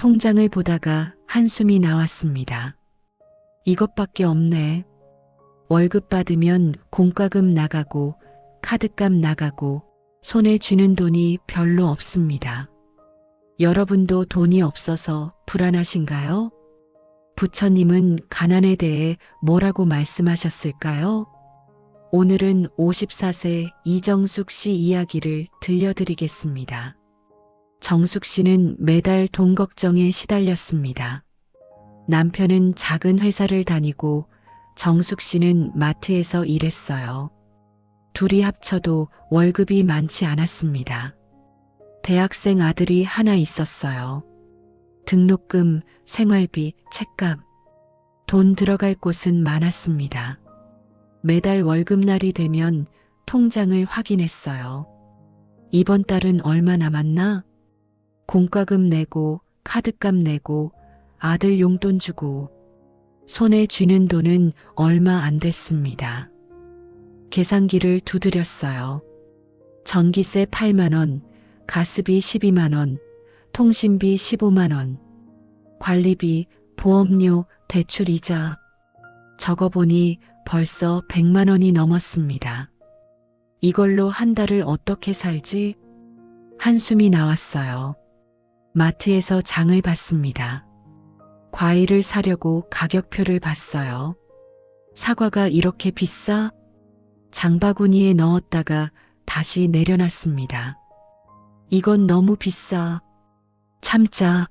통장을 보다가 한숨이 나왔습니다. 이것밖에 없네. 월급 받으면 공과금 나가고 카드값 나가고 손에 쥐는 돈이 별로 없습니다. 여러분도 돈이 없어서 불안하신가요? 부처님은 가난에 대해 뭐라고 말씀하셨을까요? 오늘은 54세 이정숙 씨 이야기를 들려드리겠습니다. 정숙 씨는 매달 돈 걱정에 시달렸습니다. 남편은 작은 회사를 다니고 정숙 씨는 마트에서 일했어요. 둘이 합쳐도 월급이 많지 않았습니다. 대학생 아들이 하나 있었어요. 등록금, 생활비, 책값, 돈 들어갈 곳은 많았습니다. 매달 월급날이 되면 통장을 확인했어요. 이번 달은 얼마 남았나? 공과금 내고 카드값 내고 아들 용돈 주고 손에 쥐는 돈은 얼마 안 됐습니다. 계산기를 두드렸어요. 전기세 8만 원, 가스비 12만 원, 통신비 15만 원, 관리비, 보험료, 대출이자 적어보니 벌써 100만 원이 넘었습니다. 이걸로 한 달을 어떻게 살지? 한숨이 나왔어요. 마트에서 장을 봤습니다. 과일을 사려고 가격표를 봤어요. 사과가 이렇게 비싸? 장바구니에 넣었다가 다시 내려놨습니다. 이건 너무 비싸. 참자.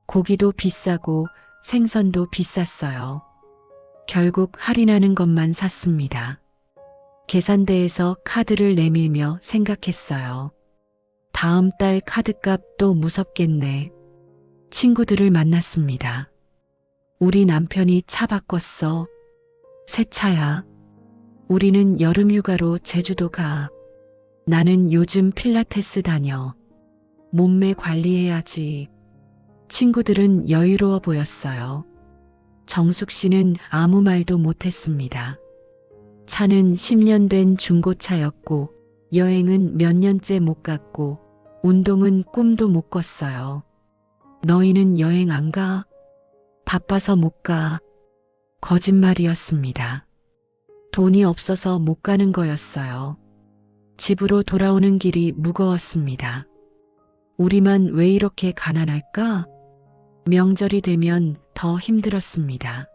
고기도 비싸고 생선도 비쌌어요. 결국 할인하는 것만 샀습니다. 계산대에서 카드를 내밀며 생각했어요. 다음 달 카드값 또 무섭겠네. 친구들을 만났습니다. 우리 남편이 차 바꿨어. 새 차야. 우리는 여름휴가로 제주도 가. 나는 요즘 필라테스 다녀. 몸매 관리해야지. 친구들은 여유로워 보였어요. 정숙 씨는 아무 말도 못했습니다. 차는 10년 된 중고차였고 여행은 몇 년째 못 갔고 운동은 꿈도 못 꿨어요. 너희는 여행 안 가? 바빠서 못 가. 거짓말이었습니다. 돈이 없어서 못 가는 거였어요. 집으로 돌아오는 길이 무거웠습니다. 우리만 왜 이렇게 가난할까? 명절이 되면 더 힘들었습니다.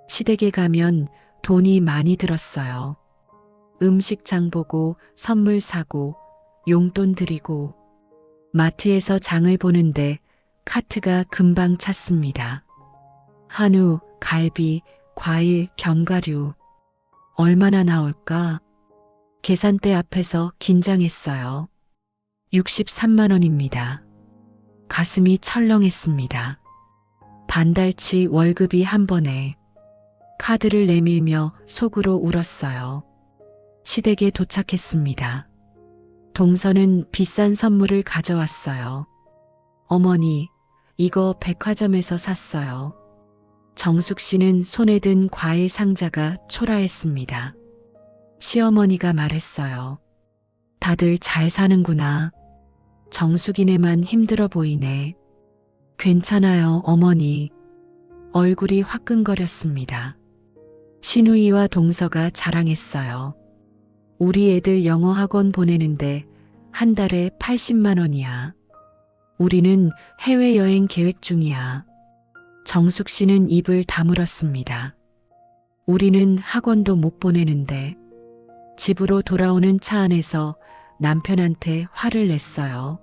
시댁에 가면 돈이 많이 들었어요. 음식장 보고 선물 사고 용돈 드리고 마트에서 장을 보는데 카트가 금방 찼습니다. 한우, 갈비, 과일, 견과류 얼마나 나올까? 계산대 앞에서 긴장했어요. 63만 원입니다. 가슴이 철렁했습니다. 반달치 월급이 한 번에. 카드를 내밀며 속으로 울었어요. 시댁에 도착했습니다. 동서는 비싼 선물을 가져왔어요. 어머니, 이거 백화점에서 샀어요. 정숙 씨는 손에 든 과일 상자가 초라했습니다. 시어머니가 말했어요. 다들 잘 사는구나. 정숙이네만 힘들어 보이네. 괜찮아요, 어머니. 얼굴이 화끈거렸습니다. 신우이와 동서가 자랑했어요. 우리 애들 영어 학원 보내는데 한 달에 80만 원이야. 우리는 해외여행 계획 중이야. 정숙 씨는 입을 다물었습니다. 우리는 학원도 못 보내는데. 집으로 돌아오는 차 안에서 남편한테 화를 냈어요.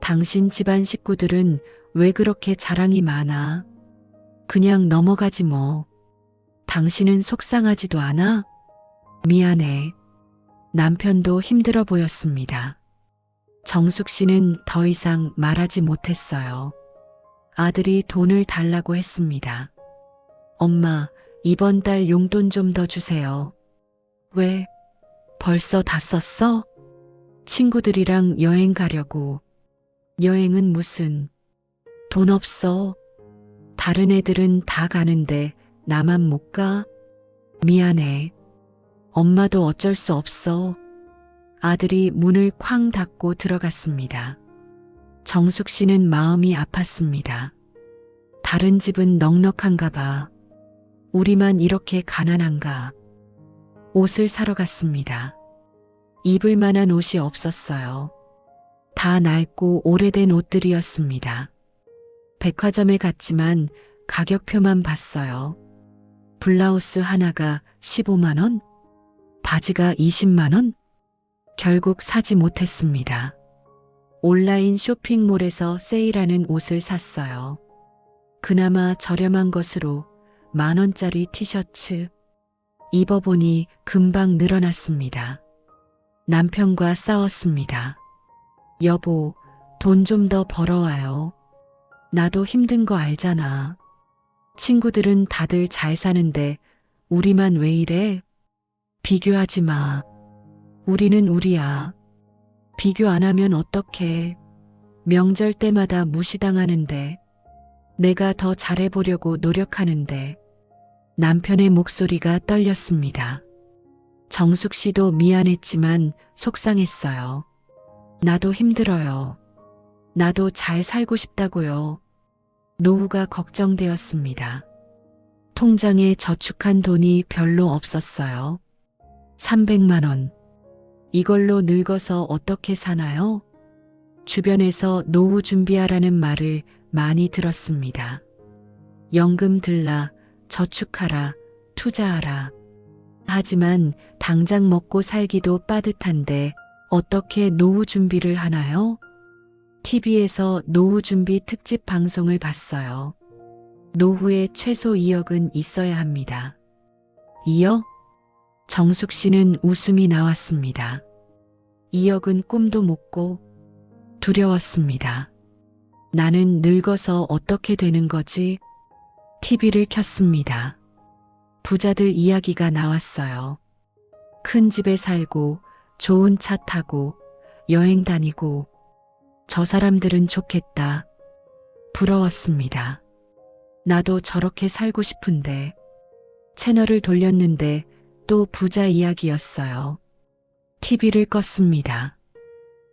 당신 집안 식구들은 왜 그렇게 자랑이 많아? 그냥 넘어가지 뭐. 당신은 속상하지도 않아? 미안해. 남편도 힘들어 보였습니다. 정숙 씨는 더 이상 말하지 못했어요. 아들이 돈을 달라고 했습니다. 엄마, 이번 달 용돈 좀 더 주세요. 왜? 벌써 다 썼어? 친구들이랑 여행 가려고. 여행은 무슨. 돈 없어. 다른 애들은 다 가는데 나만 못 가? 미안해. 엄마도 어쩔 수 없어. 아들이 문을 쾅 닫고 들어갔습니다. 정숙 씨는 마음이 아팠습니다. 다른 집은 넉넉한가 봐. 우리만 이렇게 가난한가. 옷을 사러 갔습니다. 입을 만한 옷이 없었어요. 다 낡고 오래된 옷들이었습니다. 백화점에 갔지만 가격표만 봤어요. 블라우스 하나가 15만 원? 바지가 20만 원? 결국 사지 못했습니다. 온라인 쇼핑몰에서 세일하는 옷을 샀어요. 그나마 저렴한 것으로 10,000원짜리 티셔츠. 입어보니 금방 늘어났습니다. 남편과 싸웠습니다. 여보, 돈 좀 더 벌어와요. 나도 힘든 거 알잖아. 친구들은 다들 잘 사는데 우리만 왜 이래? 비교하지 마. 우리는 우리야. 비교 안 하면 어떡해. 명절 때마다 무시당하는데. 내가 더 잘해보려고 노력하는데. 남편의 목소리가 떨렸습니다. 정숙 씨도 미안했지만 속상했어요. 나도 힘들어요. 나도 잘 살고 싶다고요. 노후가 걱정되었습니다. 통장에 저축한 돈이 별로 없었어요. 300만 원. 이걸로 늙어서 어떻게 사나요? 주변에서 노후 준비하라는 말을 많이 들었습니다. 연금 들라, 저축하라, 투자하라. 하지만 당장 먹고 살기도 빠듯한데 어떻게 노후 준비를 하나요? TV에서 노후 준비 특집 방송을 봤어요. 노후에 최소 2억은 있어야 합니다. 2억? 정숙 씨는 웃음이 나왔습니다. 2억은 꿈도 못 꿔. 두려웠습니다. 나는 늙어서 어떻게 되는 거지? TV를 켰습니다. 부자들 이야기가 나왔어요. 큰 집에 살고 좋은 차 타고 여행 다니고 저 사람들은 좋겠다. 부러웠습니다. 나도 저렇게 살고 싶은데. 채널을 돌렸는데 또 부자 이야기였어요. TV를 껐습니다.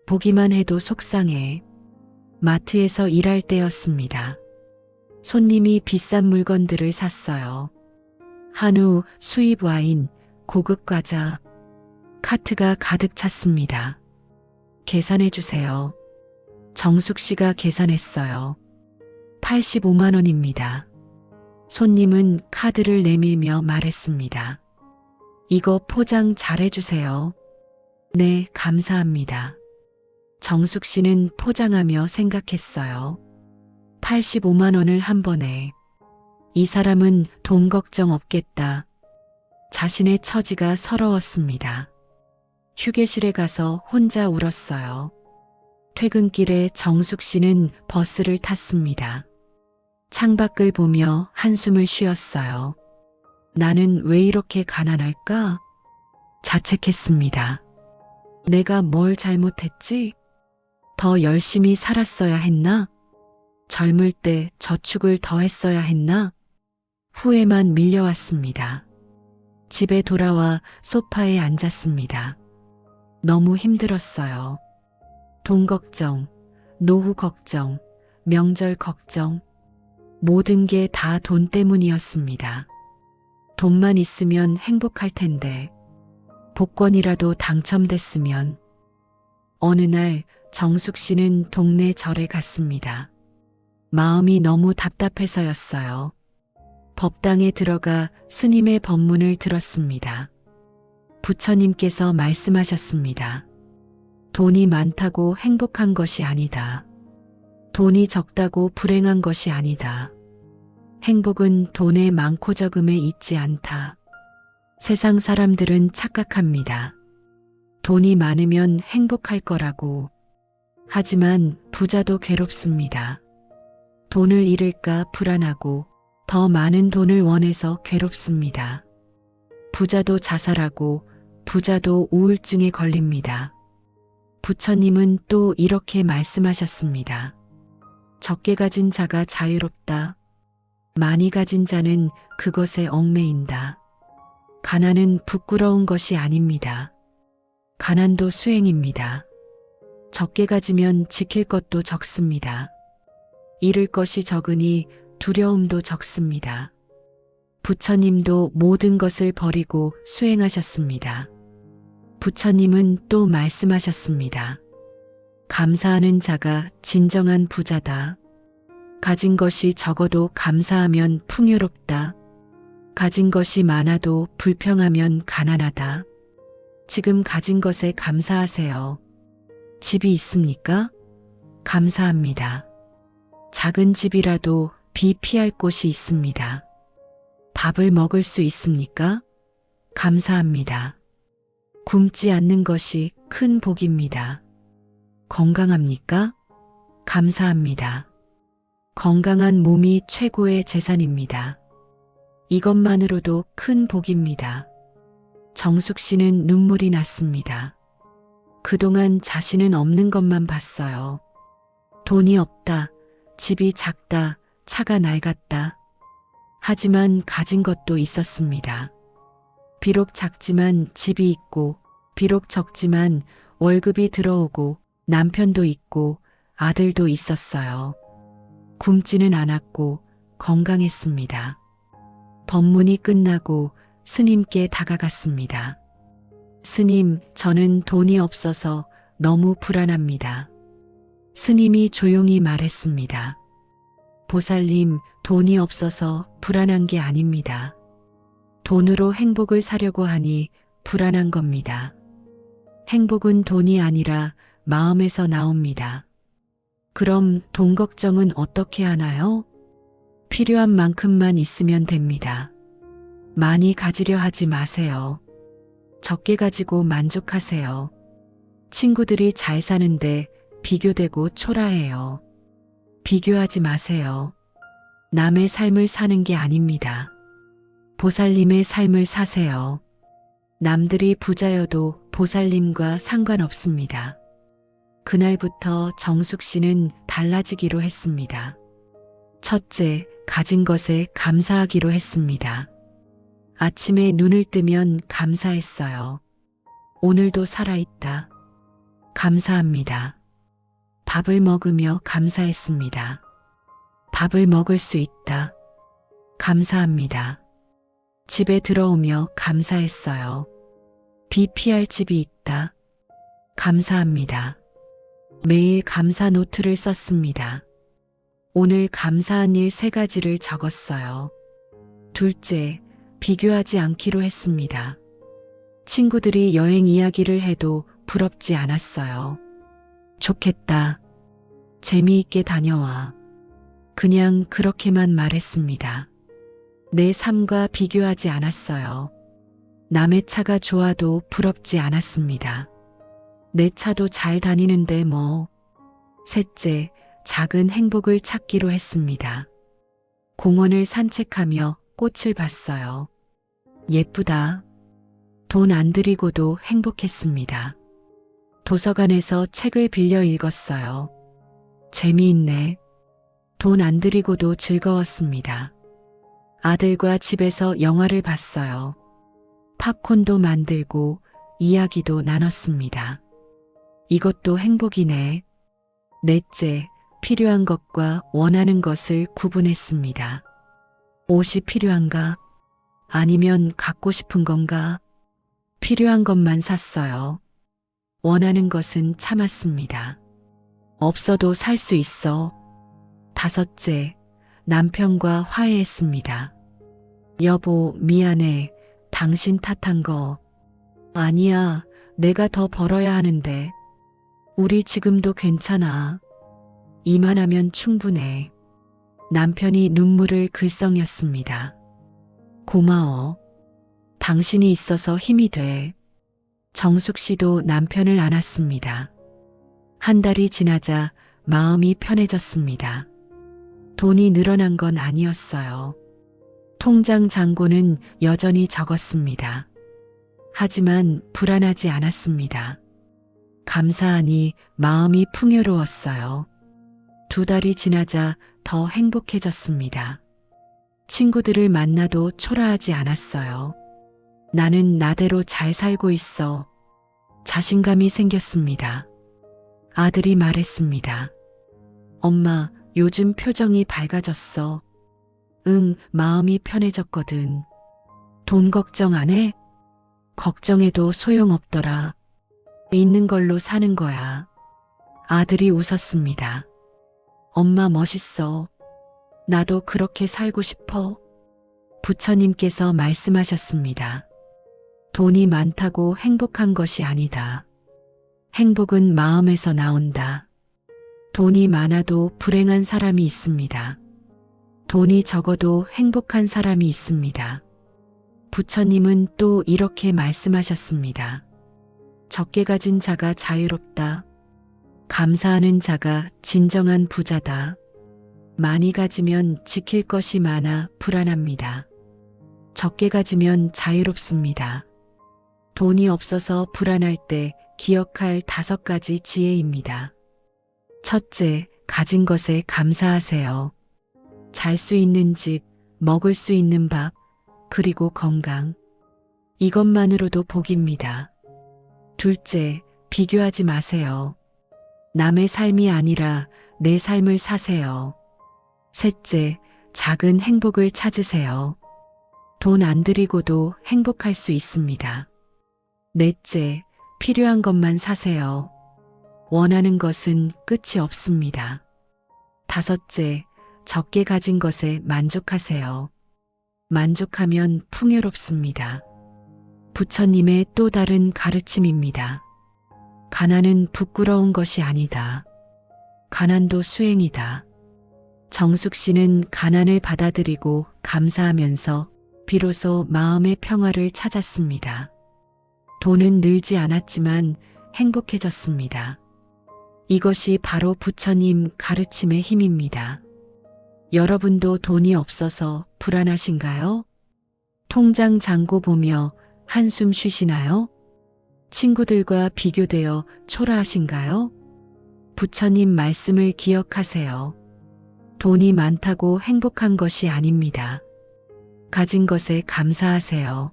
보기만 해도 속상해. 마트에서 일할 때였습니다. 손님이 비싼 물건들을 샀어요. 한우, 수입 와인, 고급 과자. 카트가 가득 찼습니다. 계산해 주세요. 정숙 씨가 계산했어요. 85만 원입니다. 손님은 카드를 내밀며 말했습니다. 이거 포장 잘해 주세요. 네, 감사합니다. 정숙 씨는 포장하며 생각했어요. 85만 원을 한 번에. 이 사람은 돈 걱정 없겠다. 자신의 처지가 서러웠습니다. 휴게실에 가서 혼자 울었어요. 퇴근길에 정숙 씨는 버스를 탔습니다. 창밖을 보며 한숨을 쉬었어요. 나는 왜 이렇게 가난할까? 자책했습니다. 내가 뭘 잘못했지? 더 열심히 살았어야 했나? 젊을 때 저축을 더 했어야 했나? 후회만 밀려왔습니다. 집에 돌아와 소파에 앉았습니다. 너무 힘들었어요. 돈 걱정, 노후 걱정, 명절 걱정. 모든 게 다 돈 때문이었습니다. 돈만 있으면 행복할 텐데. 복권이라도 당첨됐으면. 어느 날 정숙 씨는 동네 절에 갔습니다. 마음이 너무 답답해서였어요. 법당에 들어가 스님의 법문을 들었습니다. 부처님께서 말씀하셨습니다. 돈이 많다고 행복한 것이 아니다. 돈이 적다고 불행한 것이 아니다. 행복은 돈의 많고 적음에 있지 않다. 세상 사람들은 착각합니다. 돈이 많으면 행복할 거라고. 하지만 부자도 괴롭습니다. 돈을 잃을까 불안하고 더 많은 돈을 원해서 괴롭습니다. 부자도 자살하고 부자도 우울증에 걸립니다. 부처님은 또 이렇게 말씀하셨습니다. 적게 가진 자가 자유롭다. 많이 가진 자는 그것에 얽매인다. 가난은 부끄러운 것이 아닙니다. 가난도 수행입니다. 적게 가지면 지킬 것도 적습니다. 잃을 것이 적으니 두려움도 적습니다. 부처님도 모든 것을 버리고 수행하셨습니다. 부처님은 또 말씀하셨습니다. 감사하는 자가 진정한 부자다. 가진 것이 적어도 감사하면 풍요롭다. 가진 것이 많아도 불평하면 가난하다. 지금 가진 것에 감사하세요. 집이 있습니까? 감사합니다. 작은 집이라도 비 피할 곳이 있습니다. 밥을 먹을 수 있습니까? 감사합니다. 굶지 않는 것이 큰 복입니다. 건강합니까? 감사합니다. 건강한 몸이 최고의 재산입니다. 이것만으로도 큰 복입니다. 정숙 씨는 눈물이 났습니다. 그동안 자신은 없는 것만 봤어요. 돈이 없다, 집이 작다, 차가 낡았다. 하지만 가진 것도 있었습니다. 비록 작지만 집이 있고, 비록 적지만 월급이 들어오고, 남편도 있고, 아들도 있었어요. 굶지는 않았고, 건강했습니다. 법문이 끝나고 스님께 다가갔습니다. 스님, 저는 돈이 없어서 너무 불안합니다. 스님이 조용히 말했습니다. 보살님, 돈이 없어서 불안한 게 아닙니다. 돈으로 행복을 사려고 하니 불안한 겁니다. 행복은 돈이 아니라 마음에서 나옵니다. 그럼 돈 걱정은 어떻게 하나요? 필요한 만큼만 있으면 됩니다. 많이 가지려 하지 마세요. 적게 가지고 만족하세요. 친구들이 잘 사는데 비교되고 초라해요. 비교하지 마세요. 남의 삶을 사는 게 아닙니다. 보살님의 삶을 사세요. 남들이 부자여도 보살님과 상관없습니다. 그날부터 정숙 씨는 달라지기로 했습니다. 첫째, 가진 것에 감사하기로 했습니다. 아침에 눈을 뜨면 감사했어요. 오늘도 살아있다. 감사합니다. 밥을 먹으며 감사했습니다. 밥을 먹을 수 있다. 감사합니다. 집에 들어오며 감사했어요. 비 피할 집이 있다. 감사합니다. 매일 감사 노트를 썼습니다. 오늘 감사한 일 3가지를 적었어요. 둘째, 비교하지 않기로 했습니다. 친구들이 여행 이야기를 해도 부럽지 않았어요. 좋겠다. 재미있게 다녀와. 그냥 그렇게만 말했습니다. 내 삶과 비교하지 않았어요. 남의 차가 좋아도 부럽지 않았습니다. 내 차도 잘 다니는데 뭐. 셋째, 작은 행복을 찾기로 했습니다. 공원을 산책하며 꽃을 봤어요. 예쁘다. 돈 안 들이고도 행복했습니다. 도서관에서 책을 빌려 읽었어요. 재미있네. 돈 안 들이고도 즐거웠습니다. 아들과 집에서 영화를 봤어요. 팝콘도 만들고 이야기도 나눴습니다. 이것도 행복이네. 넷째, 필요한 것과 원하는 것을 구분했습니다. 옷이 필요한가? 아니면 갖고 싶은 건가? 필요한 것만 샀어요. 원하는 것은 참았습니다. 없어도 살 수 있어. 다섯째, 남편과 화해했습니다. 여보, 미안해. 당신 탓한 거. 아니야, 내가 더 벌어야 하는데. 우리 지금도 괜찮아. 이만하면 충분해. 남편이 눈물을 글썽였습니다. 고마워. 당신이 있어서 힘이 돼. 정숙 씨도 남편을 안았습니다. 한 달이 지나자 마음이 편해졌습니다. 돈이 늘어난 건 아니었어요. 통장 잔고는 여전히 적었습니다. 하지만 불안하지 않았습니다. 감사하니 마음이 풍요로웠어요. 2달이 지나자 더 행복해졌습니다. 친구들을 만나도 초라하지 않았어요. 나는 나대로 잘 살고 있어. 자신감이 생겼습니다. 아들이 말했습니다. 엄마, 요즘 표정이 밝아졌어. 응, 마음이 편해졌거든. 돈 걱정 안 해? 걱정해도 소용없더라. 있는 걸로 사는 거야. 아들이 웃었습니다. 엄마 멋있어. 나도 그렇게 살고 싶어. 부처님께서 말씀하셨습니다. 돈이 많다고 행복한 것이 아니다. 행복은 마음에서 나온다. 돈이 많아도 불행한 사람이 있습니다. 돈이 적어도 행복한 사람이 있습니다. 부처님은 또 이렇게 말씀하셨습니다. 적게 가진 자가 자유롭다. 감사하는 자가 진정한 부자다. 많이 가지면 지킬 것이 많아 불안합니다. 적게 가지면 자유롭습니다. 돈이 없어서 불안할 때 기억할 5가지 지혜입니다. 첫째, 가진 것에 감사하세요. 잘 수 있는 집, 먹을 수 있는 밥, 그리고 건강. 이것만으로도 복입니다. 둘째, 비교하지 마세요. 남의 삶이 아니라 내 삶을 사세요. 셋째, 작은 행복을 찾으세요. 돈 안 들이고도 행복할 수 있습니다. 넷째, 필요한 것만 사세요. 원하는 것은 끝이 없습니다. 다섯째, 적게 가진 것에 만족하세요. 만족하면 풍요롭습니다. 부처님의 또 다른 가르침입니다. 가난은 부끄러운 것이 아니다. 가난도 수행이다. 정숙 씨는 가난을 받아들이고 감사하면서 비로소 마음의 평화를 찾았습니다. 돈은 늘지 않았지만 행복해졌습니다. 이것이 바로 부처님 가르침의 힘입니다. 여러분도 돈이 없어서 불안하신가요? 통장 잔고 보며 한숨 쉬시나요? 친구들과 비교되어 초라하신가요? 부처님 말씀을 기억하세요. 돈이 많다고 행복한 것이 아닙니다. 가진 것에 감사하세요.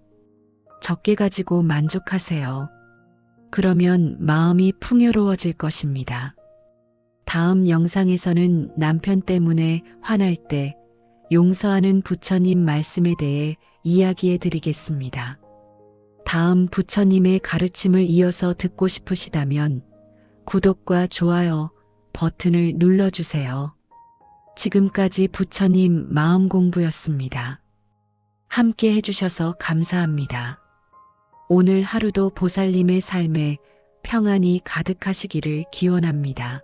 적게 가지고 만족하세요. 그러면 마음이 풍요로워질 것입니다. 다음 영상에서는 남편 때문에 화날 때 용서하는 부처님 말씀에 대해 이야기해 드리겠습니다. 다음 부처님의 가르침을 이어서 듣고 싶으시다면 구독과 좋아요 버튼을 눌러주세요. 지금까지 부처님 마음 공부였습니다. 함께 해주셔서 감사합니다. 오늘 하루도 보살님의 삶에 평안이 가득하시기를 기원합니다.